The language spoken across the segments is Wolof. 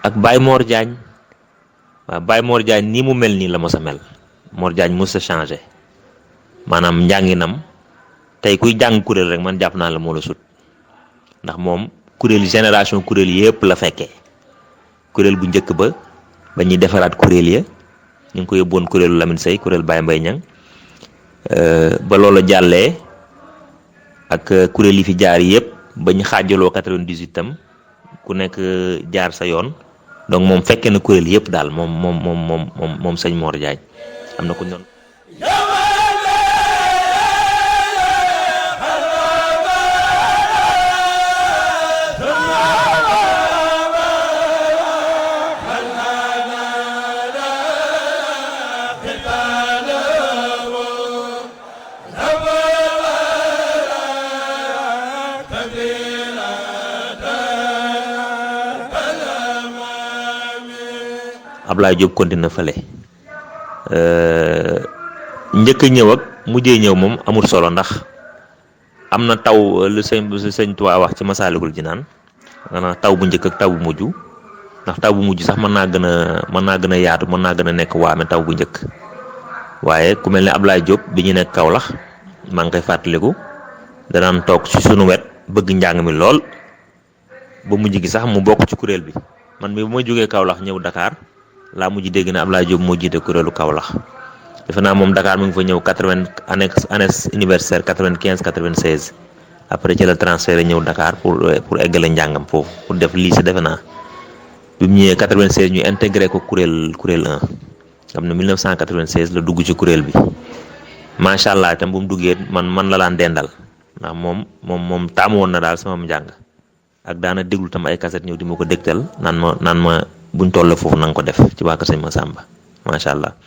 ak Baye Mor Diagne waaw Baye Mor Diagne nii mu mel nii la mos a mel Mor Diagne mos a changé maanaam njànginam tey kuy jàng kuréel rek man jàpp naa la moo la sut ndax moom kuréel génération kuréel yëpp la fekkee kuréel bu njëkk ba ñuy defaraat kuréel ya ñu ngi ko yóbbuwoon kuréelu Lamine Sey kuréel Baye Mbaye Niang ba loola jàllee ak kuréel yi fi jaar yëpp ba ñu xaajaloo 98 tam ku nekk jaar sa yoon. donc moom fekkee na kuréel yëpp daal moom sëñ Mor Diagne am na ku ñoon Ablaye Diop continue fële njëkk a ñëw ak mujjee ñëw moom amul solo ndax am na taw lu sëñ Tuubaa wax ci Masaalikul Jinaan maanaam taw bu njëkk ak taw bu mujj ndax taw bu mujj sax mën naa gën a yaatu mën naa gën a nekk waame taw bu njëkk waaye ku mel ne Ablaye Diop bi ñu nekk Kaolack maa ngi koy fàttaliku danaan toog ci sunu wet bëgg njàng mi lool ba mujj gi sax mu bokk ci kuréel bi man mi bu ma jógee Kaolack ñëw Dakar. laa mujj dégg na Ablaye Diop moo jiite kuréelu Kaolack defe naa moom Dakar mu ngi fa ñëw 80 année universitaire 95 96 après ci la transféré ñëw Dakar pour eggale njàngam foofu pour def lycée defe naa bi mu ñëwee 96 ñu intégré ko kuréel 1 xam ne 1996 la dugg ci kuréel bi macha allah itam bu mu duggee man la daan dendal ndax moom taamu woon na daal sama njàng ak daana déglu tam ay cassette ñëw di ma ko dégtal naan ma. buñ toll foofu na nga ko def ci waa Kër Sëñ Massamba macha allah.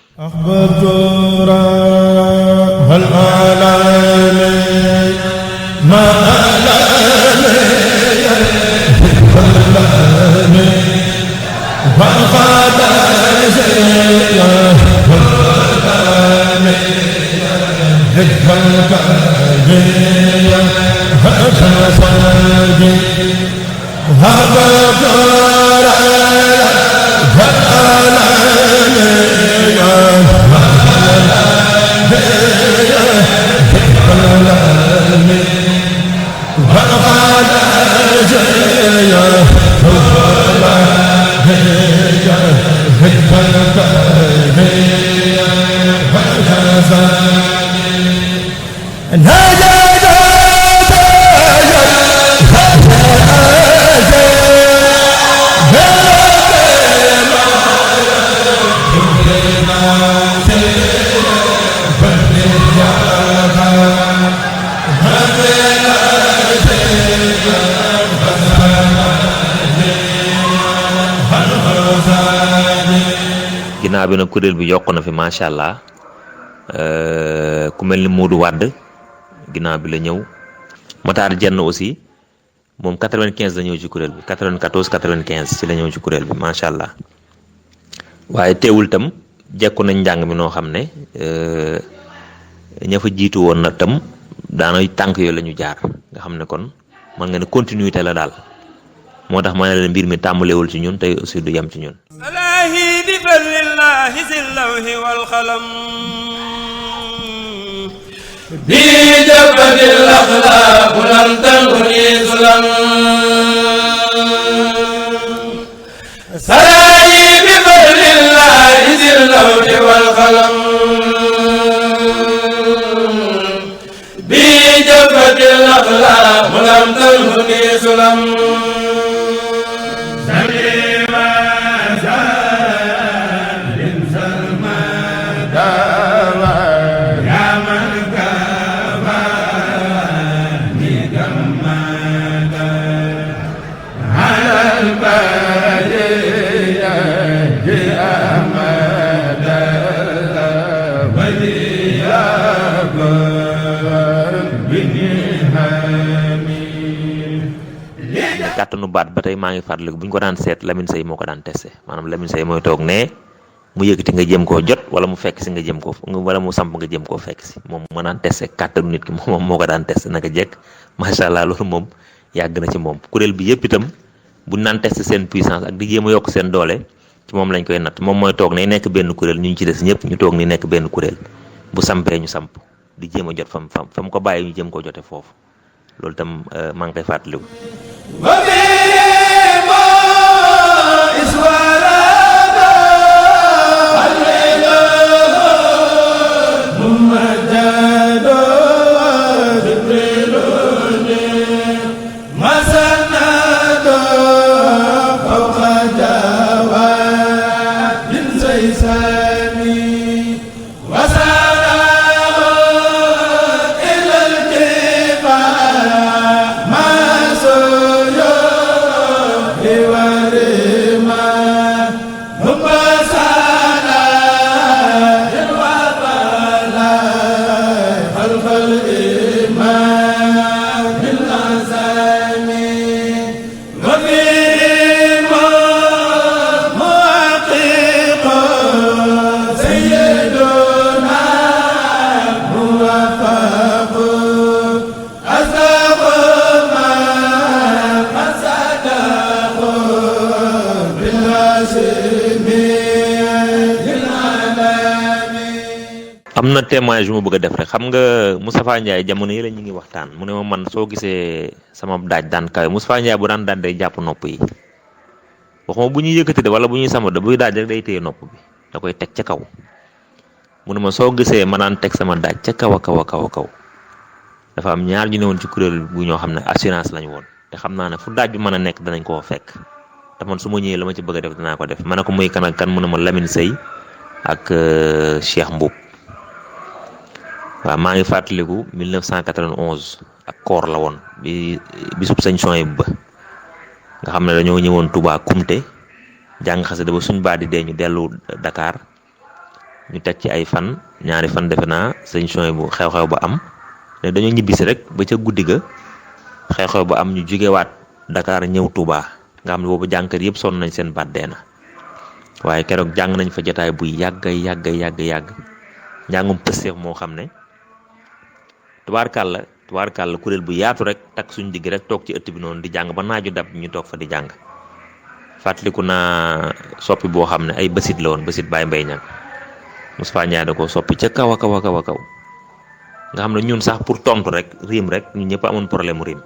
ginnaaw bi nag kuréel bi yokk na fi macha allah ku mel ni Modou Wade ginnaaw bi la ñëw Matar Jenn aussi moom 95 la ñëw ci kuréel bi 94 95 ci la ñëw ci kuréel bi macha allah waaye teewul tam jekku nañ njàng mi noo xam ne ña fa jiitu woon na tam daanay tànk yooyu la ñu jaar nga xam ne kon man nga ne continuité la daal moo tax ma ne leen mbir mi tàmbalewul ci ñun tey aussi du yem ci ñun. بجبل الأخلاق لم تنغني سلم سرائي بفضل الله ذي اللون والقلم بجبل الأخلاق لم تنغني سلم Yeah. kàttanu baat ba tey maa ngi fàttaliku bu ñu ko daan seet Lamine Seye moo ko daan testé maanaam Lamine Seye mooy toog ne mu yëkkati nga jëm koo jot wala mu fekk si nga jëm koo wala mu samp nga jëm koo fekk si moom moo daan testé kàttanu nit ki moom moo ko daan testé naka jekk macha allah loolu moom yàgg na ci moom kuréel bi yëpp itam bu ñu naan testé seen puissance ak di jéem a yokk seen doole ci moom lañ koy natt moom mooy toog ne nekk benn kuréel ñu ci des ñëpp ñu toog ni nekk benn kuréel bu sampee ñu samp di jéem a jot fa mu ko bàyyi ñu jëm koo jote foofu loolu itam maa ngi koy fàttaliku. am na témoignage bu ma bëgg a def rek xam nga Moustapha Ndiaye jamono yi la ñu ngi waxtaan mu ne ma man soo gisee sama daaj daan kawe Moustapha Ndiaye bu daan daaj day jàpp nopp yi waxuma bu ñuy yëkkati de wala bu ñuy sama de buy daaj rek day téye nopp bi da koy teg ca kaw mu ne ma soo gisee ma daan teg sama daaj ca kaw a kaw a kaw a kaw dafa am ñaar ñu ne woon ci kuréel bu ñoo xam ne assurance lañu woon te xam naa ne fu daaj bi mën a nekk danañ koo fekk te man su ma ñëwee la ma ci bëgg a def dinaa ko def ma ne ko muy kan ak kan mu ne ma Lamine Seye ak Cheikh Mboub. waaw maa ngi fàttaliku 1991 ak koor la woon bi bisub sëñ Sohaybu ba nga xam ne dañoo ñëwoon Touba Kumte jàng xasida ba suñ baa di dee ñu dellu Dakar ñu teg ci ay fan ñaari fan defe naa sëñ Sohaybu xew-xew ba am ne dañoo ñibbisi rek ba ca guddi ga xew-xew ba am ñu jugewaat Dakar ñëw Touba nga xam ne boobu jàngkat yëpp sonn nañ seen baat dee na waaye keroog jàng nañ fa jotaay buy yàgg njàngum pësteef moo xam ne tubaarkàlla kuréel bu yaatu rek takk suñ digg rek toog ci ëtt bi noonu di jàng ba naaju dab ñu toog fa di jàng fàttaliku naa soppi boo xam ne ay bësit la woon bësit Baye Mbaye ñang Moustapha Ndiaye da ko soppi ca kaw a kaw nga xam ne ñun sax pour tontu rek riim rek ñun ñëpp amoon problème mu riim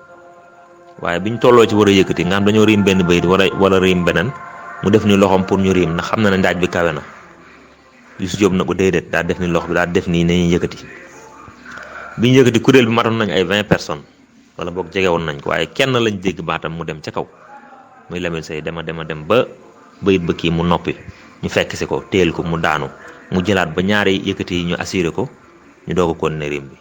waaye biñ tolloo ci war a yëkkati nga xam dañoo riim benn bayit wala riim beneen mu def ni loxoom pour ñu riim ndax xam na ne ndaaj bi kawe na Youssou Diop na ko déedéet daa def ni loxo bi daa def nii nañuy yëkkati bi ñu yëkkati kuréel bi matoon nañ ay 20 personnes wala boog jege woon nañ ko waaye kenn lañ dégg baatam mu dem ca kaw muy Lamine Seye dem ba bayit ba kii mu noppi ñu fekk si ko téel ko mu daanu mu jëlaat ba ñaari yëkkati yi ñu assuré ko ñu doog a continuer riim bi.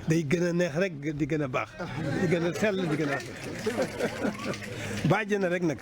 day gën a neex rek di gën a baax di gën a sell di gën a bàjj na rek nag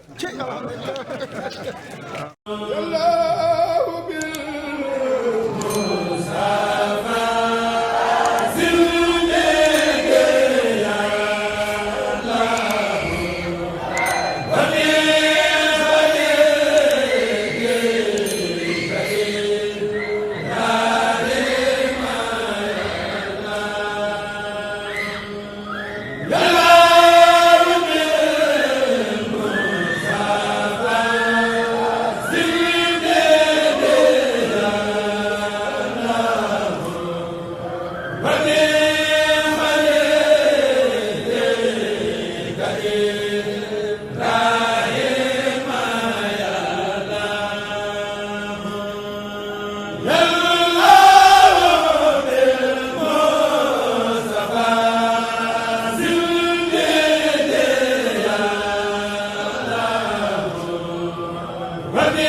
Amen.